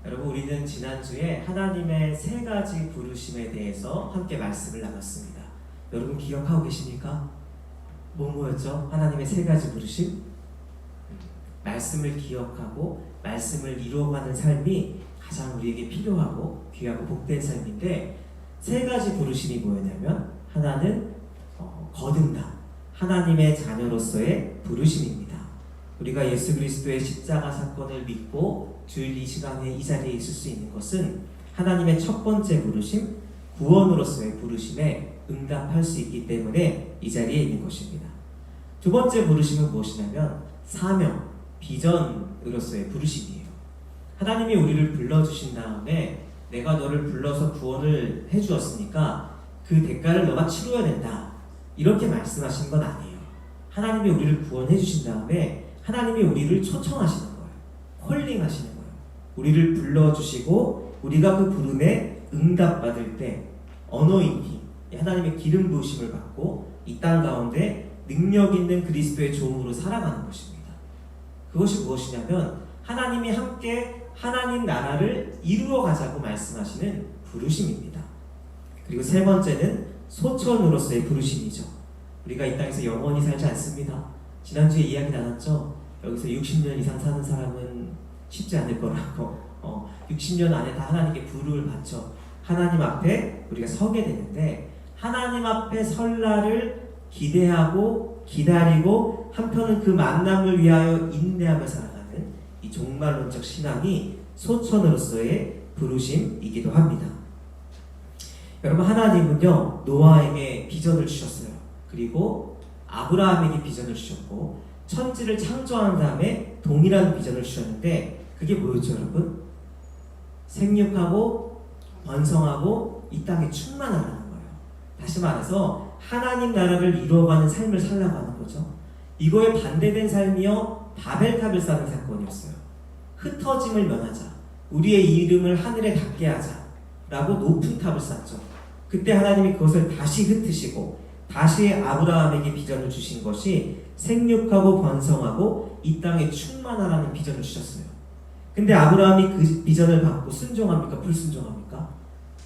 여러분, 우리는 지난주에 하나님의 세 가지 부르심에 대해서 함께 말씀을 나눴습니다. 여러분 기억하고 계십니까? 뭐였죠? 하나님의 세 가지 부르심? 말씀을 기억하고 말씀을 이루어가는 삶이 가장 우리에게 필요하고 귀하고 복된 삶인데, 세 가지 부르심이 뭐였냐면, 하나는 거듭남, 하나님의 자녀로서의 부르심입니다. 우리가 예수 그리스도의 십자가 사건을 믿고 주일 이 시간에 이 자리에 있을 수 있는 것은 하나님의 첫 번째 부르심, 구원으로서의 부르심에 응답할 수 있기 때문에 이 자리에 있는 것입니다. 두 번째 부르심은 무엇이냐면 사명, 비전으로서의 부르심이에요. 하나님이 우리를 불러주신 다음에 내가 너를 불러서 구원을 해주었으니까 그 대가를 너가 치러야 된다, 이렇게 말씀하신 건 아니에요. 하나님이 우리를 구원해 주신 다음에 하나님이 우리를 초청하시는 거예요. 콜링 하시는 거예요. 우리를 불러주시고 우리가 그 부름에 응답받을 때 어노인팅, 하나님의 기름 부으심을 받고 이 땅 가운데 능력 있는 그리스도의 종으로 살아가는 것입니다. 그것이 무엇이냐면 하나님이 함께 하나님 나라를 이루어 가자고 말씀하시는 부르심입니다. 그리고 세 번째는 소천으로서의 부르심이죠. 우리가 이 땅에서 영원히 살지 않습니다. 지난주에 이야기 나눴죠. 여기서 60년 이상 사는 사람은 쉽지 않을 거라고. 60년 안에 다 하나님께 부름을 받죠. 하나님 앞에 우리가 서게 되는데, 하나님 앞에 설 날을 기대하고 기다리고 한편은 그 만남을 위하여 인내하며 살아가는 이 종말론적 신앙이 소천으로서의 부르심이기도 합니다. 여러분, 하나님은요 노아에게 비전을 주셨어요. 그리고 아브라함에게 비전을 주셨고 천지를 창조한 다음에 동일한 비전을 주셨는데, 그게 뭐였죠 여러분? 생육하고 번성하고 이 땅에 충만하라는 거예요. 다시 말해서 하나님 나라를 이루어가는 삶을 살라고 하는 거죠. 이거에 반대된 삶이요 바벨탑을 쌓는 사건이었어요. 흩어짐을 면하자, 우리의 이름을 하늘에 닿게 하자 라고 높은 탑을 쌓죠. 그때 하나님이 그것을 다시 흩으시고 다시 아브라함에게 비전을 주신 것이 생육하고 번성하고 이 땅에 충만하라는 비전을 주셨어요. 근데 아브라함이 그 비전을 받고 순종합니까? 불순종합니까?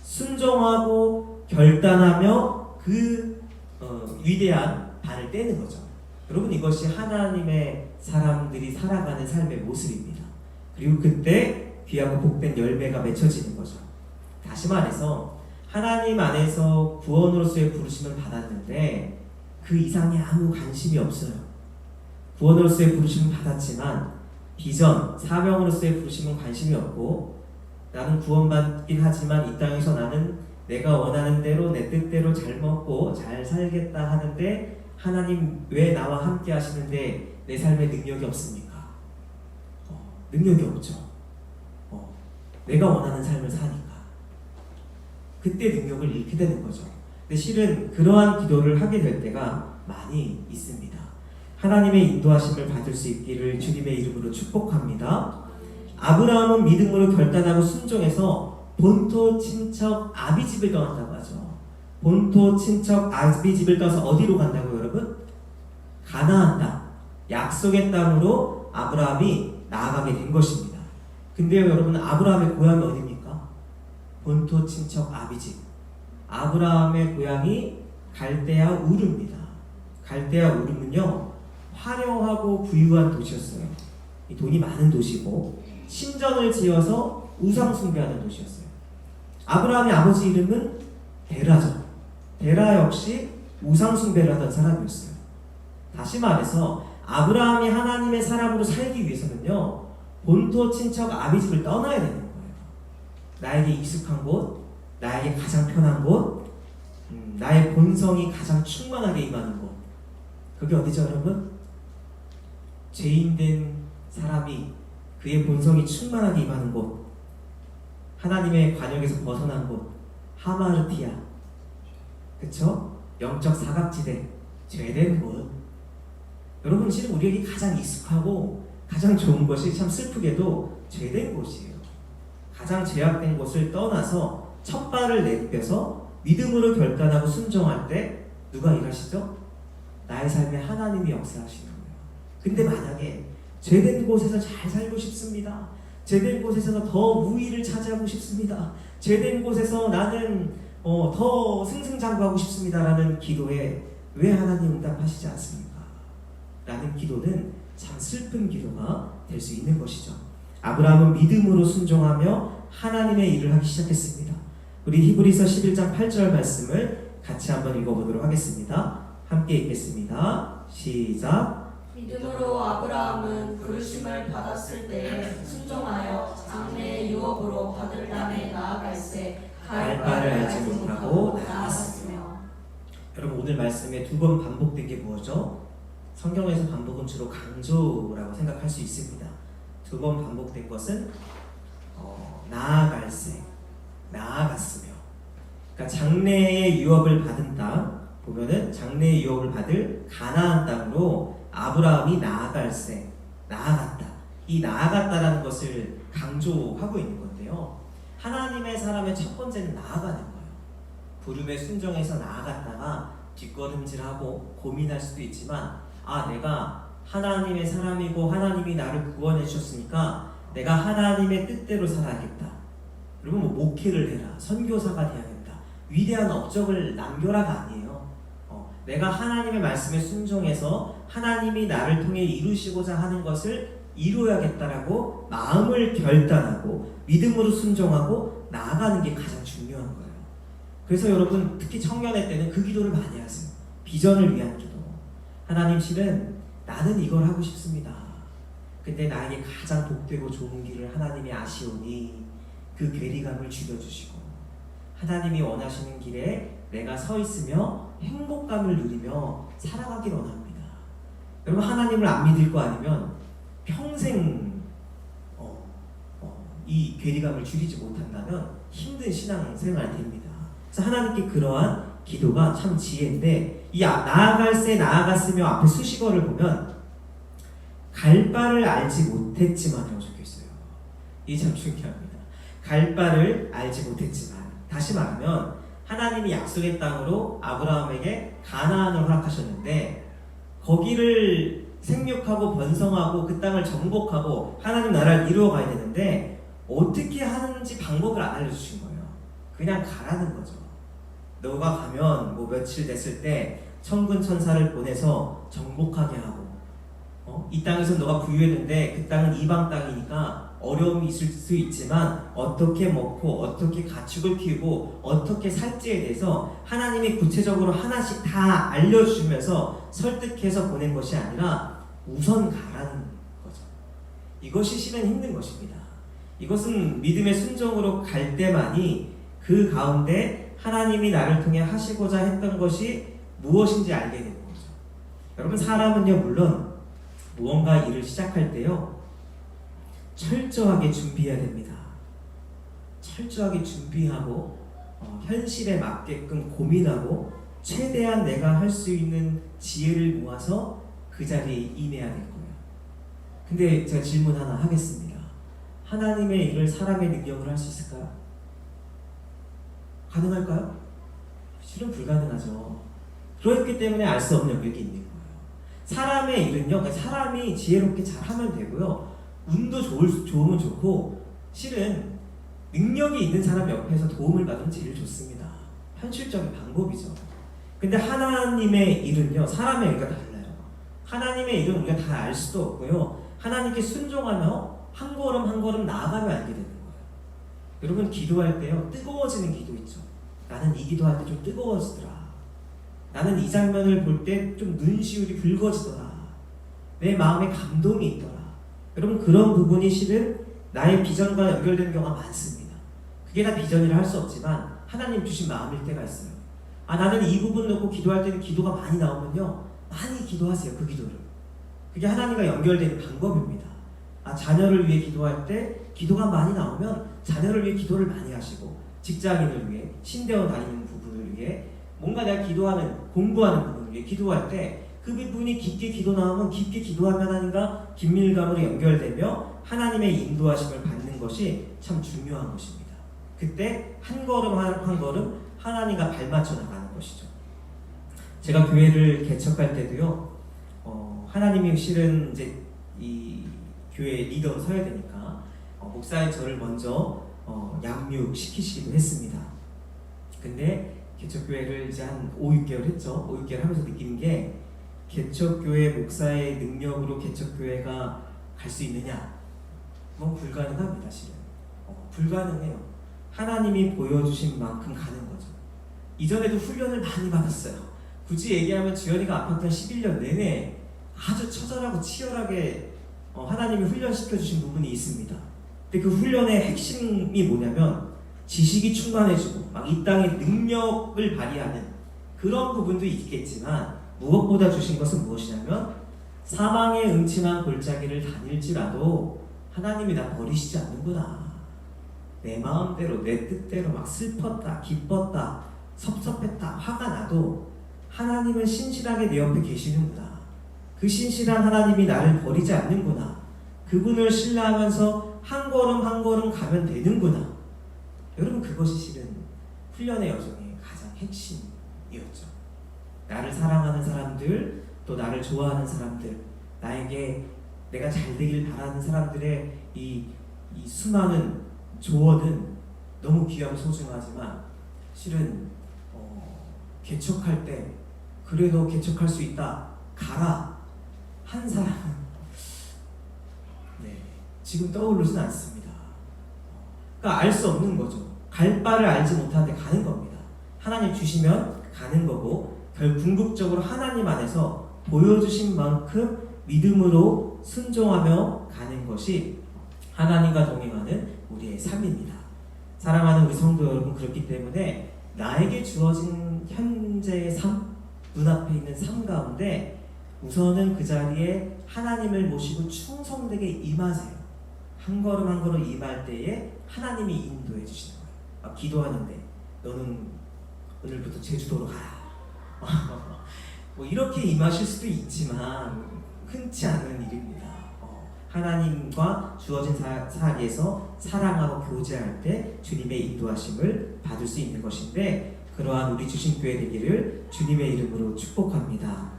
순종하고 결단하며 그 위대한 발을 떼는 거죠. 여러분, 이것이 하나님의 사람들이 살아가는 삶의 모습입니다. 그리고 그때 귀하고 복된 열매가 맺혀지는 거죠. 다시 말해서 하나님 안에서 구원으로서의 부르심을 받았는데 그 이상에 아무 관심이 없어요. 구원으로서의 부르심을 받았지만 비전, 사명으로서의 부르심은 관심이 없고, 나는 구원받긴 하지만 이 땅에서 나는 내가 원하는 대로 내 뜻대로 잘 먹고 잘 살겠다 하는데 하나님 왜 나와 함께 하시는데 내 삶에 능력이 없습니까? 능력이 없죠. 내가 원하는 삶을 사니까 그때 능력을 잃게 되는 거죠. 근데 실은 그러한 기도를 하게 될 때가 많이 있습니다. 하나님의 인도하심을 받을 수 있기를 주님의 이름으로 축복합니다. 아브라함은 믿음으로 결단하고 순종해서 본토 친척 아비집을 떠난다고 하죠. 본토 친척 아비집을 떠서 어디로 간다고 여러분? 가나안 땅, 약속의 땅으로 아브라함이 나아가게 된 것입니다. 근데요 여러분, 아브라함의 고향이 어디입니까? 본토 친척 아비집. 아브라함의 고향이 갈대아 우르입니다. 갈대아 우르는요 화려하고 부유한 도시였어요. 이 돈이 많은 도시고 신전을 지어서 우상 숭배하는 도시였어요. 아브라함의 아버지 이름은 데라죠. 데라 역시 우상 숭배를 하던 사람이었어요. 다시 말해서 아브라함이 하나님의 사람으로 살기 위해서는요 본토 친척 아비집을 떠나야 되는 거예요. 나에게 익숙한 곳, 나에게 가장 편한 곳, 나의 본성이 가장 충만하게 임하는 곳. 그게 어디죠 여러분? 죄인된 사람이 그의 본성이 충만하게 임하는 곳, 하나님의 관역에서 벗어난 곳, 하마르티아, 그쵸? 영적 사각지대, 죄된 곳. 여러분, 실은 우리에게 가장 익숙하고 가장 좋은 것이 참 슬프게도 죄된 곳이에요. 가장 죄악된 곳을 떠나서 첫 발을 내딛어서 믿음으로 결단하고 순종할 때 누가 일하시죠? 나의 삶에 하나님이 역사하시는 거예요. 근데 만약에 죄된 곳에서 잘 살고 싶습니다, 죄된 곳에서 더 우위를 차지하고 싶습니다. 죄된 곳에서 나는 더 승승장구하고 싶습니다라는 기도에 왜 하나님 응답하시지 않습니까? 라는 기도는 참 슬픈 기도가 될 수 있는 것이죠. 아브라함은 믿음으로 순종하며 하나님의 일을 하기 시작했습니다. 우리 히브리서 11장 8절 말씀을 같이 한번 읽어보도록 하겠습니다. 함께 읽겠습니다. 시작. 믿음으로 아브라함은 부르심을 받았을 때에 순종하여 장래의 유업으로 받을 땅에 나아갈새 갈 바를 알지 못하고 나아갔으며. 여러분, 오늘 말씀에 두 번 반복된 게 뭐죠? 성경에서 반복은 주로 강조라고 생각할 수 있습니다. 두 번 반복된 것은 나아갈새, 나아갔으며. 그러니까 장래의 유업을 받은 땅 보면은 장래의 유업을 받을 가나안 땅으로 아브라함이 나아갈새, 나아갔다. 이 나아갔다라는 것을 강조하고 있는 건데요. 하나님의 사람의 첫 번째는 나아가는 거예요. 부름에 순종해서 나아갔다가 뒷걸음질하고 고민할 수도 있지만, 내가 하나님의 사람이고 하나님이 나를 구원해 주셨으니까 내가 하나님의 뜻대로 살아야겠다. 그러면 목회를 해라, 선교사가 돼야겠다, 위대한 업적을 남겨라가 아니에요. 내가 하나님의 말씀에 순종해서 하나님이 나를 통해 이루시고자 하는 것을 이루어야겠다라고 마음을 결단하고 믿음으로 순종하고 나아가는 게 가장 중요한 거예요. 그래서 여러분, 특히 청년의 때는 그 기도를 많이 하세요. 비전을 위한 기도. 하나님, 실은 나는 이걸 하고 싶습니다. 근데 나에게 가장 복되고 좋은 길을 하나님이 아시오니 그 괴리감을 줄여주시고, 하나님이 원하시는 길에 내가 서 있으며 행복감을 누리며 살아가길 원합니다. 여러분, 하나님을 안 믿을 거 아니면 평생 이 괴리감을 줄이지 못한다면 힘든 신앙생활 됩니다. 그래서 하나님께 그러한 기도가 참 지혜인데, 이 나아갈새 나아갔으며 앞에 수식어를 보면 갈 바를 알지 못했지만이라고 적혀있어요. 이게 참 중요합니다. 갈 바를 알지 못했지만, 다시 말하면 하나님이 약속의 땅으로 아브라함에게 가나안을 허락하셨는데 거기를 생육하고 번성하고 그 땅을 정복하고 하나님 나라를 이루어 가야 되는데 어떻게 하는지 방법을 안 알려주신 거예요. 그냥 가라는 거죠. 너가 가면 뭐 며칠 됐을 때 천군 천사를 보내서 정복하게 하고, 이 땅에서 너가 부유했는데 그 땅은 이방 땅이니까 어려움이 있을 수 있지만 어떻게 먹고 어떻게 가축을 키우고 어떻게 살지에 대해서 하나님이 구체적으로 하나씩 다 알려주면서 설득해서 보낸 것이 아니라 우선 가라는 거죠. 이것이 실은 힘든 것입니다. 이것은 믿음의 순종으로 갈 때만이 그 가운데 하나님이 나를 통해 하시고자 했던 것이 무엇인지 알게 되는 거죠. 여러분, 사람은요, 물론 무언가 일을 시작할 때요, 철저하게 준비해야 됩니다. 철저하게 준비하고 현실에 맞게끔 고민하고 최대한 내가 할 수 있는 지혜를 모아서 그 자리에 임해야 될 거예요. 근데 제가 질문 하나 하겠습니다. 하나님의 일을 사람의 능력으로 할 수 있을까요? 가능할까요? 실은 불가능하죠. 그렇기 때문에 알 수 없는 영역이 있는 거예요. 사람의 일은요, 그러니까 사람이 지혜롭게 잘하면 되고요, 운도 좋으면 좋고, 실은 능력이 있는 사람 옆에서 도움을 받으면 제일 좋습니다. 현실적인 방법이죠. 근데 하나님의 일은요, 사람의 일과 달라요. 하나님의 일은 우리가 다 알 수도 없고요, 하나님께 순종하며 한 걸음 한 걸음 나아가며 알게 되는 거예요. 여러분, 기도할 때요, 뜨거워지는 기도 있죠. 나는 이 기도할 때 좀 뜨거워지더라. 나는 이 장면을 볼 때 좀 눈시울이 붉어지더라. 내 마음에 감동이 있더라. 여러분, 그런 부분이 실은 나의 비전과 연결되는 경우가 많습니다. 그게 다 비전이라 할 수 없지만 하나님 주신 마음일 때가 있어요. 나는 이 부분 놓고 기도할 때는 기도가 많이 나오면요, 많이 기도하세요. 그 기도를. 그게 하나님과 연결되는 방법입니다. 자녀를 위해 기도할 때 기도가 많이 나오면 자녀를 위해 기도를 많이 하시고, 직장인을 위해, 신대원 다니는 부분을 위해, 뭔가 내가 기도하는, 공부하는 부분을 위해 기도할 때 그 부분이 깊게 기도 나오면 깊게 기도하면 하나님과 긴밀감으로 연결되며 하나님의 인도하심을 받는 것이 참 중요한 것입니다. 그때 한 걸음 한 걸음 하나님과 발맞춰 나가는 것이죠. 제가 교회를 개척할 때도요, 하나님이 실은 이제 이 교회 리더로 서야 되니까 목사인 저를 먼저 양육시키시기도 했습니다. 근데 개척교회를 이제 한 5, 6개월 했죠. 5, 6개월 하면서 느끼는 게 개척교회 목사의 능력으로 개척교회가 갈 수 있느냐? 뭐 불가능합니다. 실은 불가능해요. 하나님이 보여주신 만큼 가는 거죠. 이전에도 훈련을 많이 받았어요. 굳이 얘기하면 주연이가 아팠던 11년 내내 아주 처절하고 치열하게 하나님이 훈련시켜 주신 부분이 있습니다. 근데 그 훈련의 핵심이 뭐냐면 지식이 충만해지고 막 이 땅의 능력을 발휘하는 그런 부분도 있겠지만 무엇보다 주신 것은 무엇이냐면 사망의 음침한 골짜기를 다닐지라도 하나님이 나 버리시지 않는구나. 내 마음대로 내 뜻대로 막 슬펐다, 기뻤다, 섭섭했다, 화가 나도 하나님은 신실하게 내 옆에 계시는구나. 그 신실한 하나님이 나를 버리지 않는구나. 그분을 신뢰하면서 한 걸음 한 걸음 가면 되는구나. 여러분 그것이 실은 훈련의 여정의 가장 핵심이었죠. 나를 사랑하는 사람들, 또 나를 좋아하는 사람들, 나에게 내가 잘 되길 바라는 사람들의 이 수많은 조언은 너무 귀하고 소중하지만 실은 개척할 때 그래 너 개척할 수 있다 가라 한 사람은 지금 떠오르진 않습니다. 그러니까 알 수 없는 거죠. 갈 바를 알지 못하는데 가는 겁니다. 하나님 주시면 가는 거고 궁극적으로 하나님 안에서 보여주신 만큼 믿음으로 순종하며 가는 것이 하나님과 동행하는 우리의 삶입니다. 사랑하는 우리 성도 여러분, 그렇기 때문에 나에게 주어진 현재의 삶, 눈앞에 있는 삶 가운데 우선은 그 자리에 하나님을 모시고 충성되게 임하세요. 한 걸음 한 걸음 임할 때에 하나님이 인도해 주시는 거예요. 막 기도하는데 너는 오늘부터 제주도로 가라. 뭐 이렇게 임하실 수도 있지만 흔치 않은 일입니다. 하나님과 주어진 자리에서 사랑하고 교제할 때 주님의 인도하심을 받을 수 있는 것인데 그러한 우리 주신교회 되기를 주님의 이름으로 축복합니다.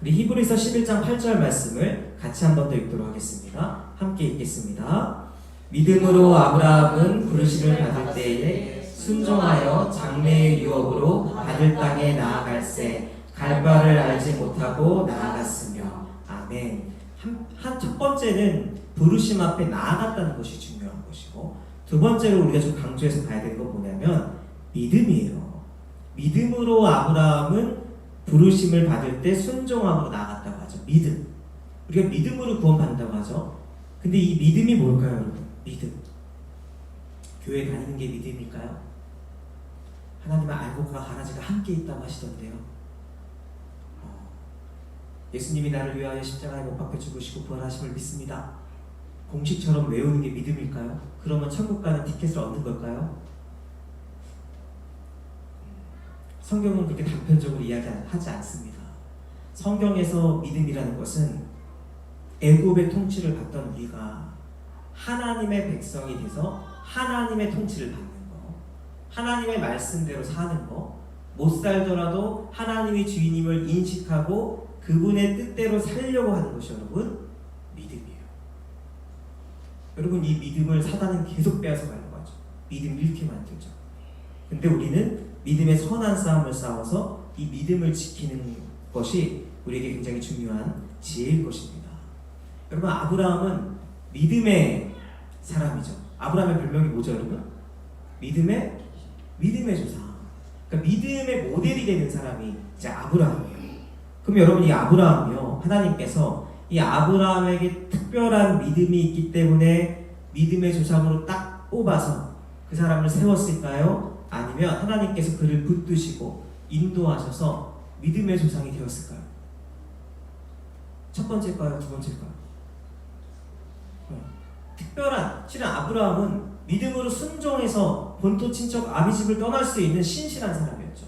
우리 히브리서 11장 8절 말씀을 같이 한 번 더 읽도록 하겠습니다. 함께 읽겠습니다. 믿음으로 아브라함은 부르심을 받을 때에 순종하여 장래의 유업으로 받을 땅에 나아갈새 갈 바를 알지 못하고 나아갔으며. 아멘. 첫 번째는 부르심 앞에 나아갔다는 것이 중요한 것이고, 두 번째로 우리가 좀 강조해서 봐야 되는 건 뭐냐면 믿음이에요. 믿음으로 아브라함은 부르심을 받을 때 순종함으로 나아갔다고 하죠. 믿음. 우리가 믿음으로 구원받는다고 하죠. 근데 이 믿음이 뭘까요, 여러분? 믿음. 교회 다니는 게 믿음일까요? 하나님의 알곡과 가라지가 함께 있다고 하시던데요. 예수님이 나를 위하여 십자가에 못 박혀 죽으시고 부활하심을 믿습니다. 공식처럼 외우는 게 믿음일까요? 그러면 천국 가는 티켓을 얻는 걸까요? 성경은 그렇게 단편적으로 이야기하지 않습니다. 성경에서 믿음이라는 것은 애굽의 통치를 받던 우리가 하나님의 백성이 돼서 하나님의 통치를 받는 거, 하나님의 말씀대로 사는 거, 못 살더라도 하나님이 주인임을 인식하고 그분의 뜻대로 살려고 하는 것이 여러분 믿음이에요. 여러분 이 믿음을 사단은 계속 빼앗아 가려고 하죠. 믿음 잃게 만들죠. 근데 우리는 믿음의 선한 싸움을 싸워서 이 믿음을 지키는 것이 우리에게 굉장히 중요한 지혜일 것입니다. 여러분 아브라함은 믿음의 사람이죠. 아브라함의 별명이 뭐죠, 여러분? 믿음의 조상. 그러니까 믿음의 모델이 되는 사람이 이제 아브라함이에요. 그럼 여러분 이 아브라함이요, 하나님께서 이 아브라함에게 특별한 믿음이 있기 때문에 믿음의 조상으로 딱 뽑아서 그 사람을 세웠을까요? 아니면 하나님께서 그를 붙드시고 인도하셔서 믿음의 조상이 되었을까요? 첫 번째일까요? 두 번째일까요? 특별한, 실은 아브라함은 믿음으로 순종해서 본토 친척 아비집을 떠날 수 있는 신실한 사람이었죠.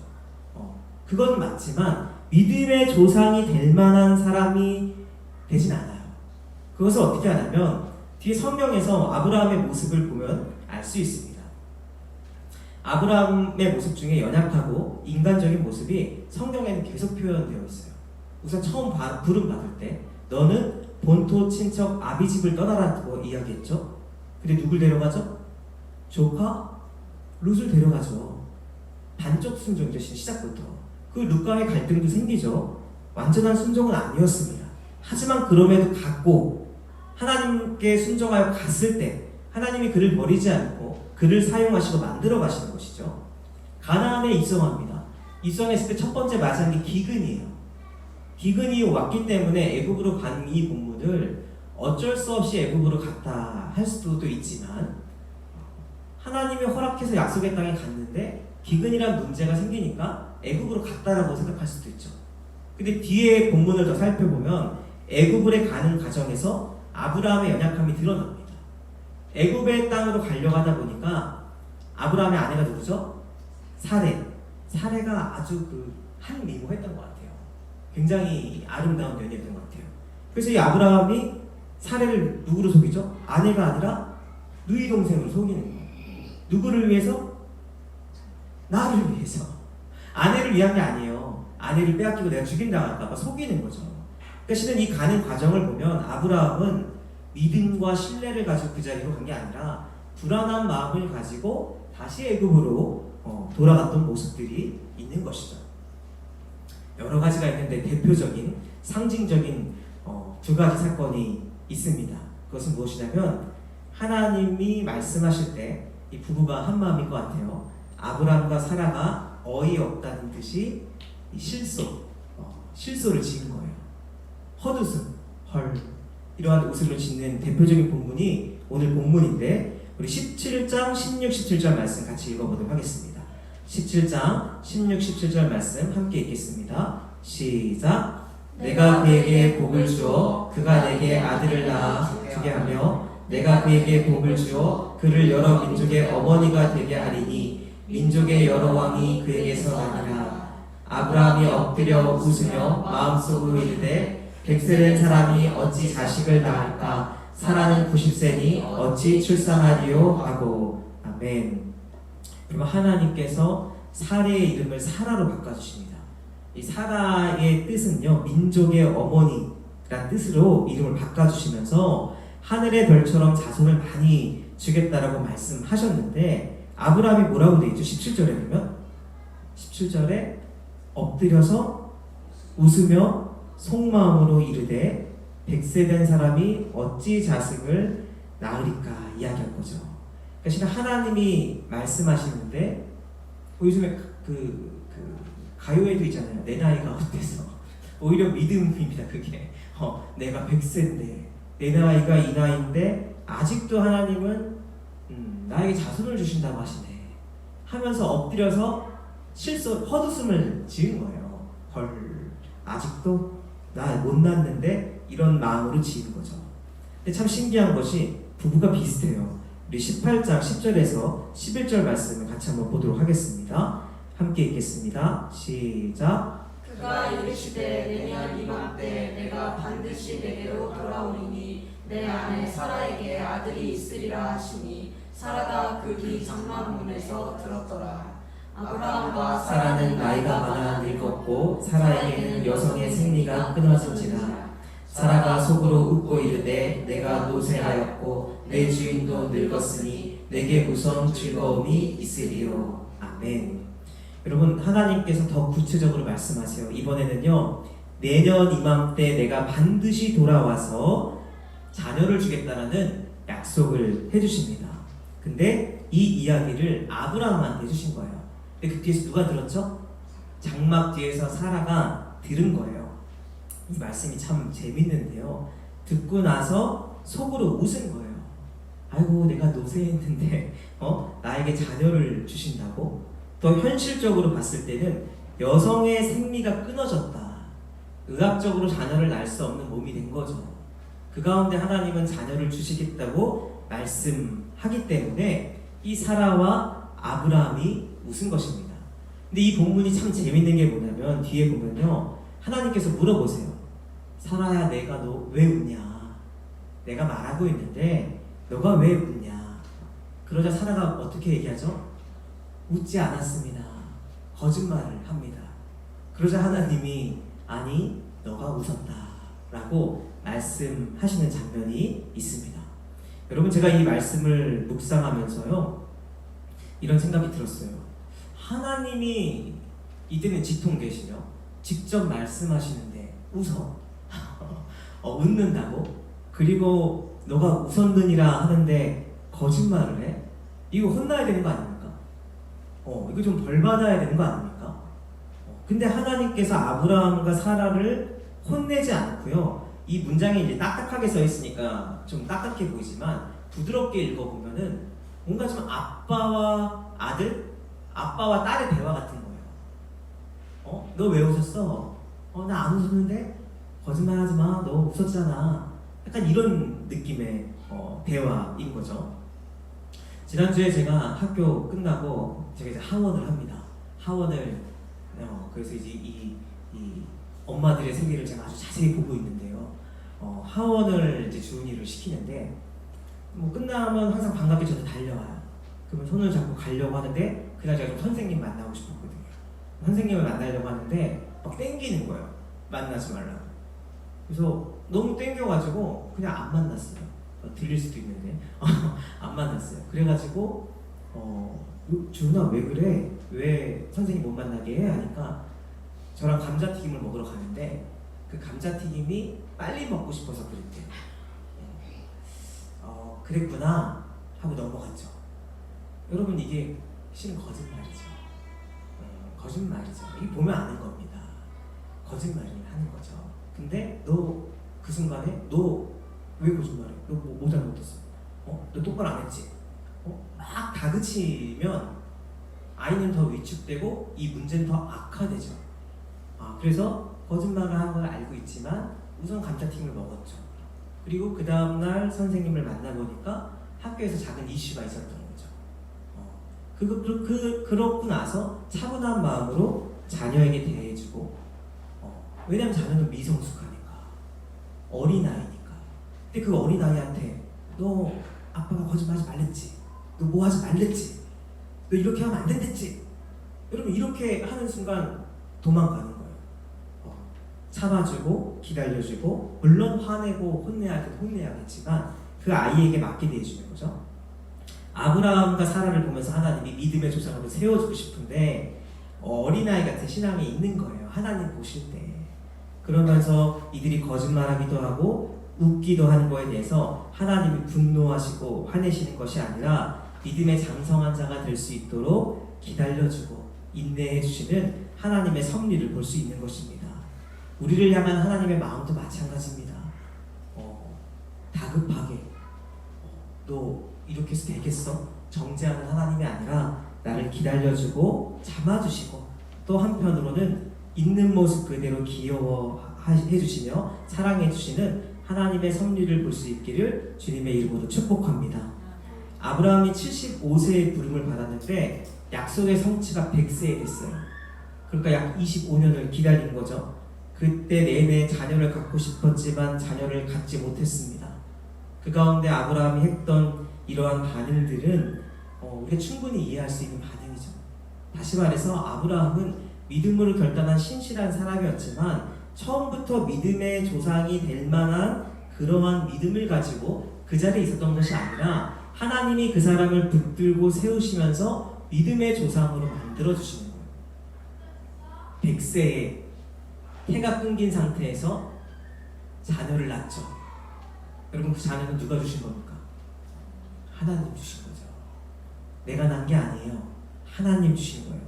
그건 맞지만 믿음의 조상이 될 만한 사람이 되진 않아요. 그것을 어떻게 하냐면 뒤에 성경에서 아브라함의 모습을 보면 알 수 있습니다. 아브라함의 모습 중에 연약하고 인간적인 모습이 성경에는 계속 표현되어 있어요. 우선 처음 부름 받을 때 너는 본토 친척 아비집을 떠나라고 이야기했죠. 근데 누굴 데려가죠? 조카 룻을 데려가죠. 반쪽 순종이죠. 시작부터. 그 룻과의 갈등도 생기죠. 완전한 순종은 아니었습니다. 하지만 그럼에도 갔고 하나님께 순종하여 갔을 때 하나님이 그를 버리지 않고 그를 사용하시고 만들어 가시는 것이죠. 가나안에 입성합니다. 입성했을 때 첫 번째 맞이한 게 기근이에요. 기근이 왔기 때문에 애굽으로 간 이 본문을 어쩔 수 없이 애굽으로 갔다 할 수도 있지만 하나님이 허락해서 약속의 땅에 갔는데 기근이란 문제가 생기니까 애굽으로 갔다라고 생각할 수도 있죠. 근데 뒤에 본문을 더 살펴보면 애굽으로 가는 과정에서 아브라함의 연약함이 드러납니다. 애굽의 땅으로 가려고 하다 보니까 아브라함의 아내가 누구죠? 사레가 아주 한미모했던 것 같아요. 굉장히 아름다운 연이었던 것 같아요. 그래서 이 아브라함이 사레를 누구로 속이죠? 아내가 아니라 누이 동생으로 속이는 거예요. 누구를 위해서? 나를 위해서. 아내를 위한 게 아니에요. 아내를 빼앗기고 내가 죽임당할까 봐 속이는 거죠. 그러니까 실은 이 가는 과정을 보면 아브라함은 믿음과 신뢰를 가지고 그 자리로 간 게 아니라 불안한 마음을 가지고 다시 애굽으로 돌아갔던 모습들이 있는 것이죠. 여러 가지가 있는데 대표적인 상징적인 두 가지 사건이 있습니다. 그것은 무엇이냐면 하나님이 말씀하실 때 이 부부가 한 마음일 것 같아요. 아브라함과 사라가 어이없다는 듯이 실소를 지은 거예요. 헛웃음, 헐 이러한 웃음을 짓는 대표적인 본문이 오늘 본문인데 우리 17장 16, 17절 말씀 같이 읽어보도록 하겠습니다. 17장 16, 17절 말씀 함께 읽겠습니다. 시작. 내가 그에게 복을 주어 그가 내게 아들을 낳아 주게 하며 내가 그에게 복을 주어 그를 여러 민족의 어머니가 되게 하리니 민족의 여러 왕이 그에게서 나니라. 아브라함이 엎드려 웃으며 마음속으로 이르되 100세 된 사람이 어찌 자식을 낳을까? 사라는 90세니 어찌 출산하리요? 하고. 아멘. 그러면 하나님께서 사레의 이름을 사라로 바꿔주십니다. 이 사라의 뜻은요, 민족의 어머니라는 뜻으로 이름을 바꿔주시면서 하늘의 별처럼 자손을 많이 주겠다라고 말씀하셨는데 아브라함이 뭐라고 되어 있죠? 17절에 보면 17절에 엎드려서 웃으며 속마음으로 이르되 100세 된 사람이 어찌 자식을 낳으리까 이야기한 거죠. 그러니까 실은 하나님이 말씀하시는데 요즘에 가요에도 있잖아요. 내 나이가 어때서 오히려 믿음입니다. 그게 내가 100세인데 내 나이가 이 나이인데 아직도 하나님은 나에게 자손을 주신다고 하시네 하면서 엎드려서 헛웃음을 지은 거예요. 헐, 아직도 나 못 낳는데 이런 마음으로 지은 거죠. 근데 참 신기한 것이 부부가 비슷해요. 우리 18장 10절에서 11절 말씀을 같이 한번 보도록 하겠습니다. 함께 읽겠습니다. 시작. 그가 이르시되 내년 이맘때 내가 반드시 내게로 돌아오리니 내 아내 사라에게 아들이 있으리라 하시니 사라가 그 뒤 장막문에서 들었더라. 아브라함과 사라는 나이가 많아 늙었고 사라에게는 여성의 생리가 끊어진지라. 사라가 속으로 웃고 이르되 내가 노쇠하였고 내 주인도 늙었으니 내게 우선 즐거움이 있으리요. 아멘. 여러분 하나님께서 더 구체적으로 말씀하세요. 이번에는요 내년 이맘때 내가 반드시 돌아와서 자녀를 주겠다라는 약속을 해주십니다. 근데 이 이야기를 아브라함한테 해주신 거예요. 근데 그 뒤에서 누가 들었죠? 장막 뒤에서 사라가 들은 거예요. 이 말씀이 참 재밌는데요. 듣고 나서 속으로 웃은 거예요. 아이고 내가 노쇠했는데 나에게 자녀를 주신다고? 더 현실적으로 봤을 때는 여성의 생리가 끊어졌다. 의학적으로 자녀를 낳을 수 없는 몸이 된 거죠. 그 가운데 하나님은 자녀를 주시겠다고 말씀하기 때문에 이 사라와 아브라함이 웃은 것입니다. 근데 이 본문이 참 재밌는 게 뭐냐면 뒤에 보면요 하나님께서 물어보세요. 사라야 내가 너 왜 웃냐? 내가 말하고 있는데 너가 왜 웃냐? 그러자 사라가 어떻게 얘기하죠? 웃지 않았습니다. 거짓말을 합니다. 그러자 하나님이 아니 너가 웃었다 라고 말씀하시는 장면이 있습니다. 여러분, 제가 이 말씀을 묵상하면서요, 이런 생각이 들었어요. 하나님이 이때는 지통계시며 직접 말씀하시는데 웃어? 웃는다고? 그리고 너가 웃었느니라 하는데 거짓말을 해? 이거 혼나야 되는 거 아닙니까? 이거 좀 벌 받아야 되는 거 아닙니까? 근데 하나님께서 아브라함과 사라를 혼내지 않고요. 이 문장이 이제 딱딱하게 써 있으니까 좀 딱딱해 보이지만 부드럽게 읽어보면은 뭔가 좀 아빠와 아들, 아빠와 딸의 대화 같은 거예요. 너 왜 웃었어? 나 안 웃었는데? 거짓말하지 마. 너 웃었잖아. 약간 이런 느낌의 대화인 거죠. 지난주에 제가 학교 끝나고 제가 이제 하원을 합니다. 하원을 그래서 이제 이 엄마들의 생계를 제가 아주 자세히 보고 있는데요. 하원을 이제 주은이를 시키는데 뭐 끝나면 항상 반갑게 저한테 달려와요. 그러면 손을 잡고 가려고 하는데 그날 제가 좀 선생님 만나고 싶었거든요. 선생님을 만나려고 하는데 막 땡기는 거예요. 만나지 말라고. 그래서 너무 땡겨가지고 그냥 안 만났어요. 들릴 수도 있는데 안 만났어요. 그래가지고 주은아 왜 그래? 왜 선생님 못 만나게 해? 하니까 저랑 감자튀김을 먹으러 가는데 그 감자튀김이 빨리 먹고 싶어서 그랬대요. 그랬구나 하고 넘어갔죠. 여러분, 이게 실은 거짓말이죠. 거짓말이죠. 이게 보면 아는 겁니다. 거짓말을 하는 거죠. 근데 너 그 순간에 너 왜 거짓말해? 너 뭐 잘못했어? 너 똑바로 안 했지? 막 다그치면 아이는 더 위축되고 이 문제는 더 악화되죠. 그래서 거짓말을 한 걸 알고 있지만 우선 감자튀김을 먹었죠. 그리고 그 다음날 선생님을 만나보니까 학교에서 작은 이슈가 있었던 거죠. 그렇고 나서 차분한 마음으로 자녀에게 대해주고, 왜냐면 자녀는 미성숙하니까, 어린아이니까. 근데 그 어린아이한테 너 아빠가 거짓말하지 말랬지? 너 뭐 하지 말랬지? 너 이렇게 하면 안 된댔지? 여러분, 이렇게 하는 순간 도망가는 거예요. 참아주고 기다려주고, 물론 화내고 혼내야 할 때 혼내야겠지만 그 아이에게 맡게 대해주는 거죠. 아브라함과 사라를 보면서 하나님이 믿음의 조상으로 세워주고 싶은데 어린아이 같은 신앙이 있는 거예요. 하나님 보실 때. 그러면서 이들이 거짓말하기도 하고 웃기도 하는 거에 대해서 하나님이 분노하시고 화내시는 것이 아니라 믿음의 장성한 자가 될 수 있도록 기다려주고 인내해 주시는 하나님의 섭리를 볼 수 있는 것입니다. 우리를 향한 하나님의 마음도 마찬가지입니다. 다급하게 너 이렇게 해서 되겠어? 정죄하는 하나님이 아니라 나를 기다려주고 참아주시고, 또 한편으로는 있는 모습 그대로 귀여워해 주시며 사랑해 주시는 하나님의 섭리를 볼 수 있기를 주님의 이름으로 축복합니다. 아브라함이 75세의 부름을 받았는데 약속의 성취가 100세에 됐어요. 그러니까 약 25년을 기다린 거죠. 그때 내내 자녀를 갖고 싶었지만 자녀를 갖지 못했습니다. 그 가운데 아브라함이 했던 이러한 반응들은 우리가 충분히 이해할 수 있는 반응이죠. 다시 말해서 아브라함은 믿음으로 결단한 신실한 사람이었지만 처음부터 믿음의 조상이 될 만한 그러한 믿음을 가지고 그 자리에 있었던 것이 아니라 하나님이 그 사람을 붙들고 세우시면서 믿음의 조상으로 만들어주시는 거예요. 100세에 태가 끊긴 상태에서 자녀를 낳죠. 여러분, 그 자녀는 누가 주신 겁니까? 하나님 주신 거죠. 내가 낳은 게 아니에요. 하나님 주신 거예요.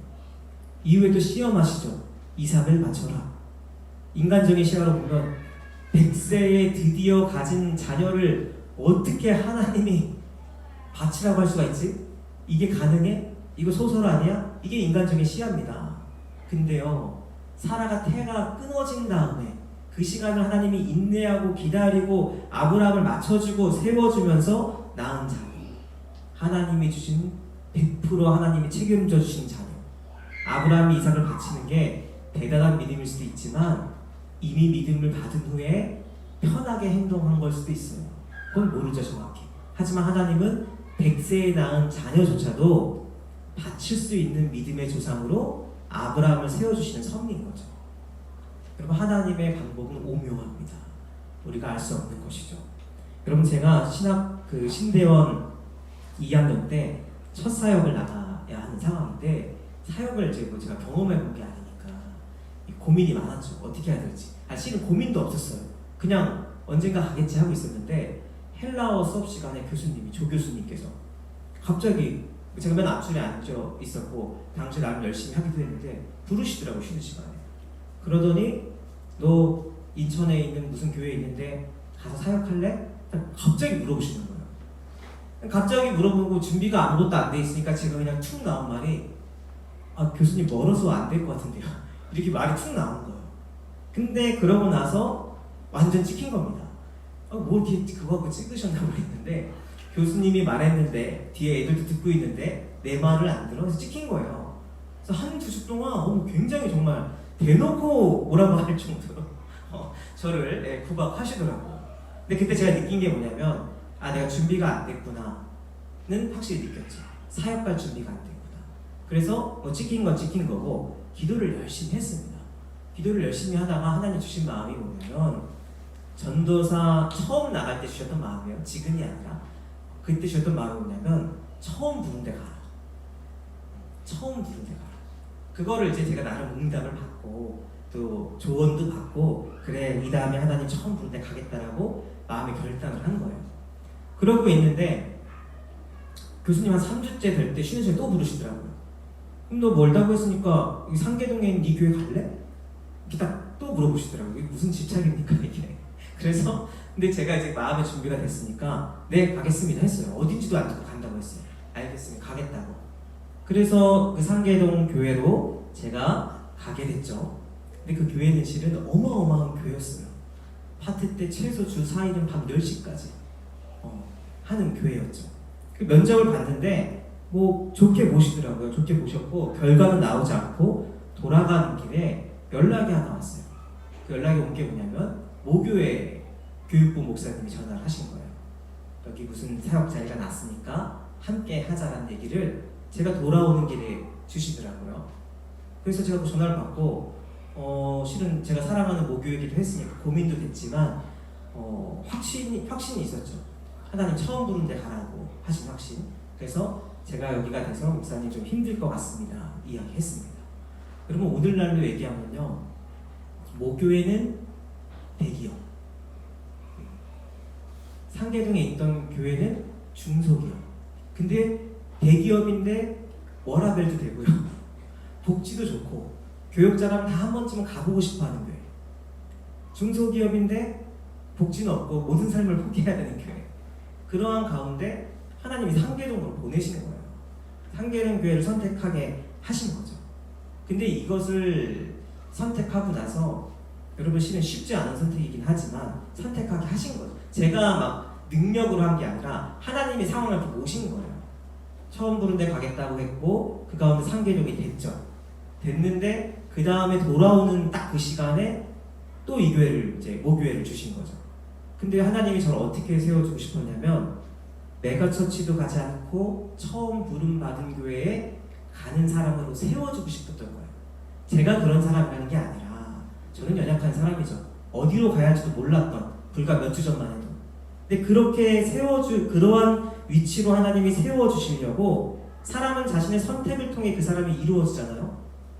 이후에 또 시험하시죠. 이삭을 바쳐라. 인간적인 시각으로 보면 100세에 드디어 가진 자녀를 어떻게 하나님이 바치라고 할 수가 있지? 이게 가능해? 이거 소설 아니야? 이게 인간적인 시야입니다. 근데요, 사라가 태가 끊어진 다음에 그 시간을 하나님이 인내하고 기다리고 아브라함을 맞춰주고 세워주면서 낳은 자녀, 하나님이 주신 100% 하나님이 책임져 주신 자녀, 아브라함이 이삭을 바치는 게 대단한 믿음일 수도 있지만 이미 믿음을 받은 후에 편하게 행동한 걸 수도 있어요. 그건 모르죠, 정확히. 하지만 하나님은 100세에 낳은 자녀조차도 바칠 수 있는 믿음의 조상으로 아브라함을 세워주시는 섭리인 거죠. 여러분, 하나님의 방법은 오묘합니다. 우리가 알 수 없는 것이죠. 여러분 제가 신대원 2학년 때 첫 사역을 나가야 하는 상황인데 사역을 제가 경험해 본 게 아니니까 고민이 많았죠. 어떻게 해야 될지. 실은 고민도 없었어요. 그냥 언젠가 가겠지 하고 있었는데 헬라어 수업 시간에 조 교수님께서 갑자기 제가 맨 앞줄에 앉아 있었고 당시 나름 열심히 하기도 했는데 부르시더라고 쉬는 시간에. 그러더니 너 인천에 있는 무슨 교회에 있는데 가서 사역할래? 갑자기 물어보시는 거예요. 갑자기 물어보고 준비가 아무것도 안 돼 있으니까 제가 그냥 툭 나온 말이 교수님 멀어서 안 될 것 같은데요. 이렇게 말이 툭 나온 거예요. 근데 그러고 나서 완전 찍힌 겁니다. 뭐 이렇게 그거 갖고 찍으셨나고 했는데 교수님이 말했는데 뒤에 애들도 듣고 있는데 내 말을 안 들어? 그래서 찍힌 거예요. 그래서 한 2주 동안 굉장히 정말 대놓고 뭐라고 할 정도로 저를 구박하시더라고요. 근데 그때 제가 느낀 게 뭐냐면 내가 준비가 안 됐구나는 확실히 느꼈죠. 사역 갈 준비가 안 됐구나. 그래서 찍힌 건 찍힌 거고 기도를 열심히 했습니다. 기도를 열심히 하다가 하나님 주신 마음이 뭐냐면 전도사 처음 나갈 때 주셨던 마음이에요. 지금이 아니라 그때 주셨던 마음이 뭐냐면 처음 부른 데 가라. 처음 부른 데 가라. 그거를 이제 제가 나름 응답을 받고 또 조언도 받고 그래 이 다음에 하나님 처음 부른 데 가겠다라고 마음의 결단을 한 거예요. 그러고 있는데 교수님 한 3주째 될 때 쉬는 시간에 또 부르시더라고요. 그럼 너 멀다고 했으니까 여기 상계동에 있는 네 교회 갈래? 이렇게 딱 또 물어보시더라고요. 이게 무슨 집착입니까 이게. 그래서 근데 제가 이제 마음의 준비가 됐으니까 네 가겠습니다 했어요. 어딘지도 안 듣고 간다고 했어요. 알겠습니다. 가겠다고. 그래서 그 상계동 교회로 제가 가게 됐죠. 근데 그 교회는 실은 어마어마한 교회였어요. 파트 때 최소 주 4일은 밤 10시까지 하는 교회였죠. 그 면접을 봤는데 뭐 좋게 보시더라고요. 좋게 보셨고 결과는 나오지 않고 돌아가는 길에 연락이 하나 왔어요. 그 연락이 온 게 뭐냐면 모교회 교육부 목사님이 전화를 하신 거예요. 여기 무슨 사역 자리가 났으니까 함께 하자라는 얘기를 제가 돌아오는 길에 주시더라고요. 그래서 제가 그 전화를 받고 실은 제가 사랑하는 모교이기도 했으니까 고민도 됐지만 확신이 있었죠. 하나님 처음 부른 데 가라고 하신 확신. 그래서 제가 여기가 돼서 목사님 좀 힘들 것 같습니다 이야기했습니다. 여러분 오늘날로 얘기하면요 모교회는 대기업, 상계동에 있던 교회는 중소기업. 근데 대기업인데 워라벨도 되고요 복지도 좋고 교육자라면 다 한 번쯤은 가보고 싶어하는 교회. 중소기업인데 복지는 없고 모든 삶을 포기해야 되는 교회. 그러한 가운데 하나님이 상계동으로 보내시는 거예요. 상계동 교회를 선택하게 하신 거죠. 근데 이것을 선택하고 나서 여러분 실은 쉽지 않은 선택이긴 하지만 선택하게 하신 거죠. 제가 막 능력으로 한 게 아니라 하나님이 상황을 보고 오신 거예요. 처음 부른 데 가겠다고 했고 그 가운데 상계동이 됐죠. 됐는데 그 다음에 돌아오는 딱 그 시간에 또 이 교회를 이제 모교회를 주신 거죠. 근데 하나님이 저를 어떻게 세워주고 싶었냐면 메가처치도 가지 않고 처음 부름 받은 교회에 가는 사람으로 세워주고 싶었던 거예요. 제가 그런 사람이라는 게 아니라 저는 연약한 사람이죠. 어디로 가야 할지도 몰랐던 불과 몇 주 전만 해도. 근데 그렇게 그러한 위치로 하나님이 세워주시려고 사람은 자신의 선택을 통해 그 사람이 이루어지잖아요.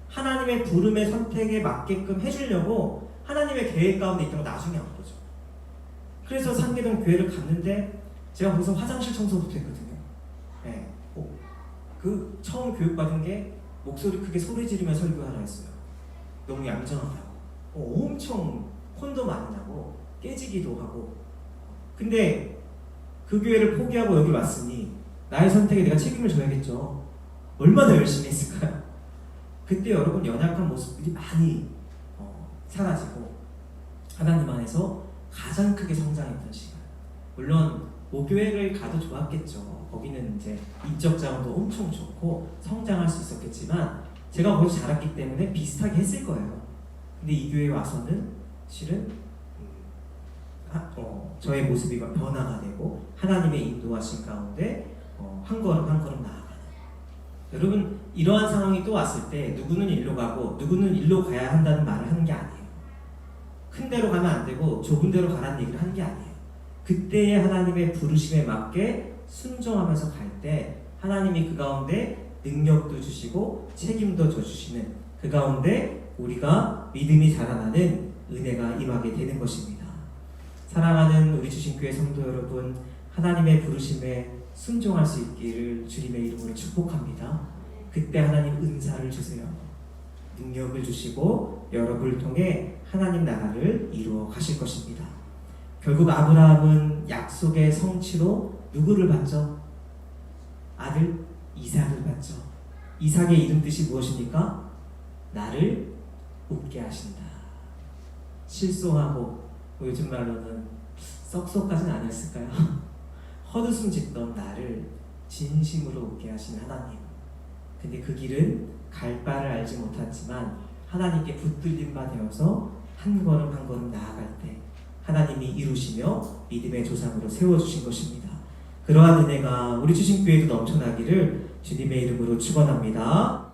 하나님의 부름의 선택에 맞게끔 해주려고 하나님의 계획 가운데 있던 거 나중에 안 보죠. 그래서 상계동 교회를 갔는데 제가 거기서 화장실 청소부터 했거든요. 네. 그 처음 교육받은 게 목소리 크게 소리 지르며 설교하라 했어요. 너무 얌전하다고. 엄청 혼도 많이 나고 깨지기도 하고. 근데 그 교회를 포기하고 여기 왔으니 나의 선택에 내가 책임을 져야겠죠. 얼마나 열심히 했을까요? 그때 여러분 연약한 모습들이 많이 사라지고 하나님 안에서 가장 크게 성장했던 시간. 물론 모교회를 가도 좋았겠죠. 거기는 이제 인적 자원도 엄청 좋고 성장할 수 있었겠지만 제가 거기서 자랐기 때문에 비슷하게 했을 거예요. 근데 이 교회에 와서는 실은 저의 모습이 변화가 되고 하나님의 인도하신 가운데 한 걸음 한 걸음 나아가는. 여러분 이러한 상황이 또 왔을 때 누구는 일로 가고 누구는 일로 가야 한다는 말을 하는 게 아니에요. 큰 데로 가면 안 되고 좁은 데로 가라는 얘기를 하는 게 아니에요. 그때의 하나님의 부르심에 맞게 순종하면서 갈 때 하나님이 그 가운데 능력도 주시고 책임도 져주시는 그 가운데 우리가 믿음이 자라나는 은혜가 임하게 되는 것입니다. 사랑하는 우리 주신교회 성도 여러분, 하나님의 부르심에 순종할 수 있기를 주님의 이름으로 축복합니다. 그때 하나님 은사를 주세요. 능력을 주시고 여러분을 통해 하나님 나라를 이루어 가실 것입니다. 결국 아브라함은 약속의 성취로 누구를 받죠? 아들 이삭을 받죠. 이삭의 이름 뜻이 무엇입니까? 나를 웃게 하신다. 실송하고 요즘 말로는 썩소까지는 아니었을까요? 헛웃음 짓던 나를 진심으로 웃게 하신 하나님. 근데 그 길은 갈 바를 알지 못했지만 하나님께 붙들린 바 되어서 한 걸음 한 걸음 나아갈 때 하나님이 이루시며 믿음의 조상으로 세워주신 것입니다. 그러한 은혜가 우리 주신교회도 넘쳐나기를 주님의 이름으로 축원합니다.